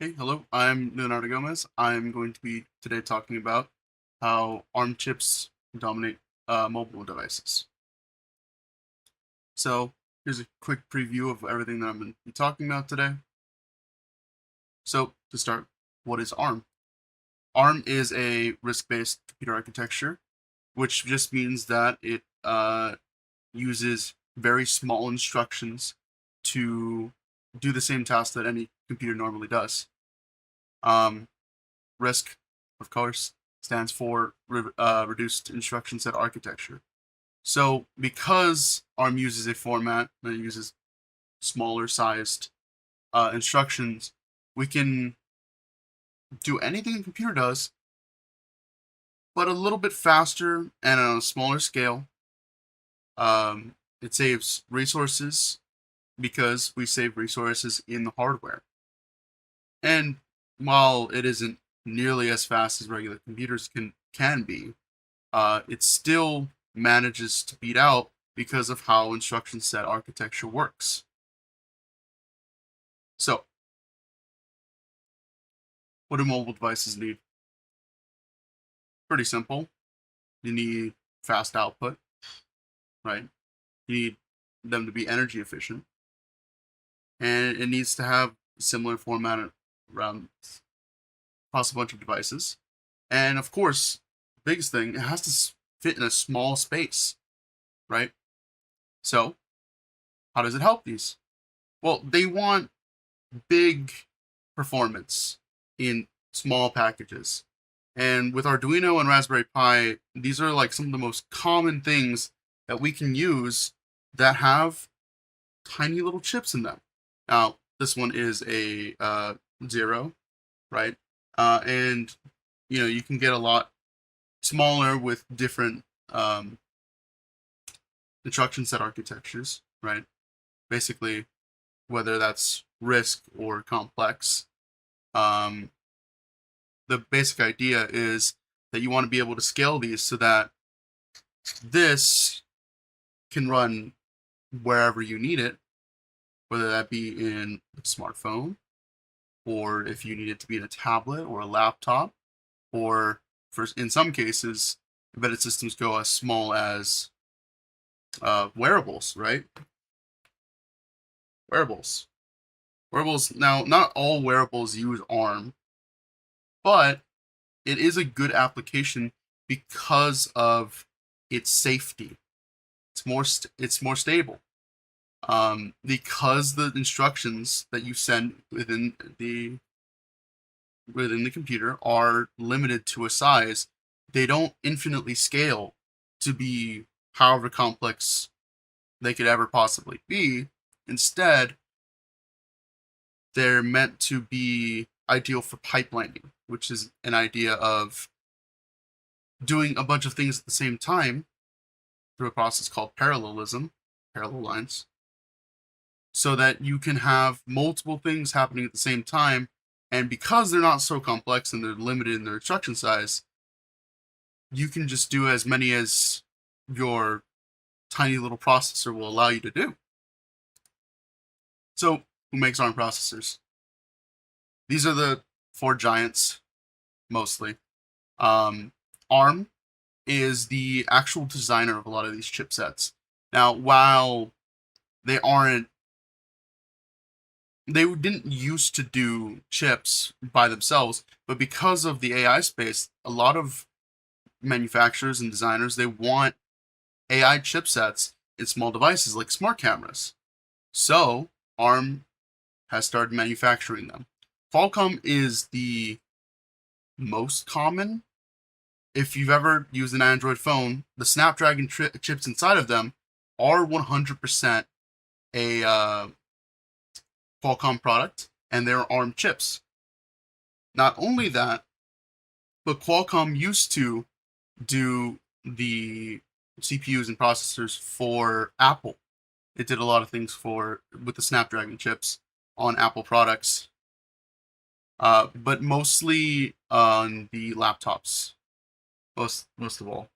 Hey, hello, I'm Leonardo Gomez. I'm going to be today talking about how ARM chips dominate mobile devices. So, here's a quick preview of everything that I'm going to be talking about today. So, to start, what is ARM? ARM is a RISC-based computer architecture, which just means that it uses very small instructions to do the same task that any computer normally does. RISC, of course, stands for Reduced Instruction Set Architecture. So, because ARM uses a format that uses smaller sized instructions, we can do anything a computer does, but a little bit faster and on a smaller scale. It saves resources because we save resources in the hardware. And while it isn't nearly as fast as regular computers can be, it still manages to beat out because of how instruction set architecture works. So, what do mobile devices need? Pretty simple. You need fast output, right? You need them to be energy efficient, and it needs to have a similar format around across a bunch of devices. And of course, the biggest thing, it has to fit in a small space, right? So, how does it help these? Well, they want big performance in small packages. And with Arduino and Raspberry Pi, these are like some of the most common things that we can use that have tiny little chips in them. Now, this one is a zero, right? And you can get a lot smaller with different instruction set architectures, right? Basically, whether that's RISC or complex. Um, the basic idea is that you want to be able to scale these so that this can run wherever you need it, whether that be in a smartphone, or if you need it to be in a tablet or a laptop, or in some cases, embedded systems go as small as wearables, right? Wearables. Wearables, now, not all wearables use ARM, but it is a good application because of its safety. It's more stable. Because the instructions that you send within the computer are limited to a size, they don't infinitely scale to be however complex they could ever possibly be. Instead, they're meant to be ideal for pipelining, which is an idea of doing a bunch of things at the same time through a process called parallelism, parallel lines, so that you can have multiple things happening at the same time. And because they're not so complex and they're limited in their instruction size, you can just do as many as your tiny little processor will allow you to do. So, who makes ARM processors? These are the four giants, mostly. ARM is the actual designer of a lot of these chipsets. Now, while they aren't they didn't used to do chips by themselves, but because of the AI space, a lot of manufacturers and designers, they want AI chipsets in small devices like smart cameras. So ARM has started manufacturing them. Qualcomm is the most common. If you've ever used an Android phone, the Snapdragon chips inside of them are 100% a Qualcomm product, and they're ARM chips. Not only that, but Qualcomm used to do the CPUs and processors for Apple. It did a lot of things with the Snapdragon chips on Apple products, but mostly on the laptops. Most of all,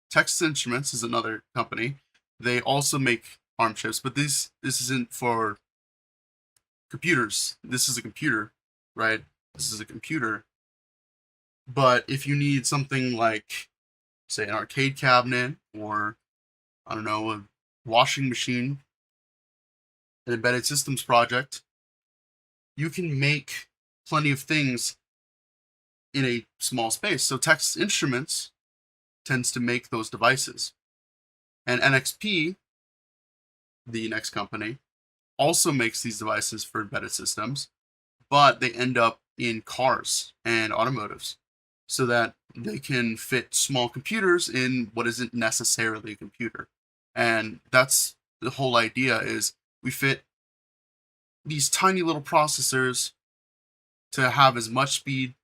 Texas Instruments is another company. They also make ARM chips, but this isn't for computers. This is a computer. right? This is a computer. But if you need something like, say, an arcade cabinet or, I don't know, a washing machine, an embedded systems project, you can make plenty of things in a small space. So Texas Instruments tends to make those devices. And NXP, the next company, also makes these devices for embedded systems, but they end up in cars and automotives so that they can fit small computers in what isn't necessarily a computer. And that's the whole idea is we fit these tiny little processors to have as much speed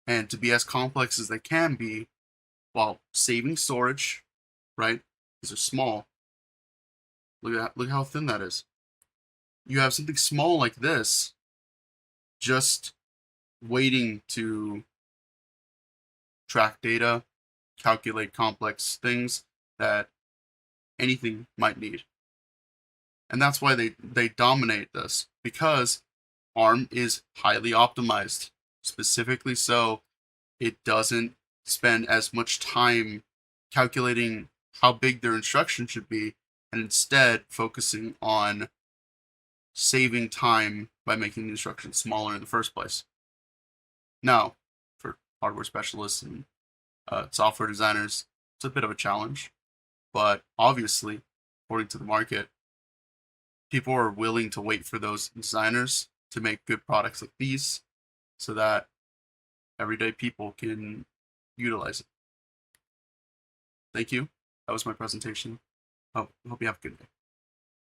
and to be as complex as they can be while saving storage, right? These are small. Look how thin that is. You have something small like this just waiting to track data, calculate complex things that anything might need. And that's why they dominate this, because ARM is highly optimized, specifically so it doesn't spend as much time calculating how big their instruction should be, and instead focusing on saving time by making the instructions smaller in the first place. Now, for hardware specialists and software designers, it's a bit of a challenge, but obviously, according to the market, people are willing to wait for those designers to make good products like these so that everyday people can utilize it. Thank you. That was my presentation. Hope you have a good day.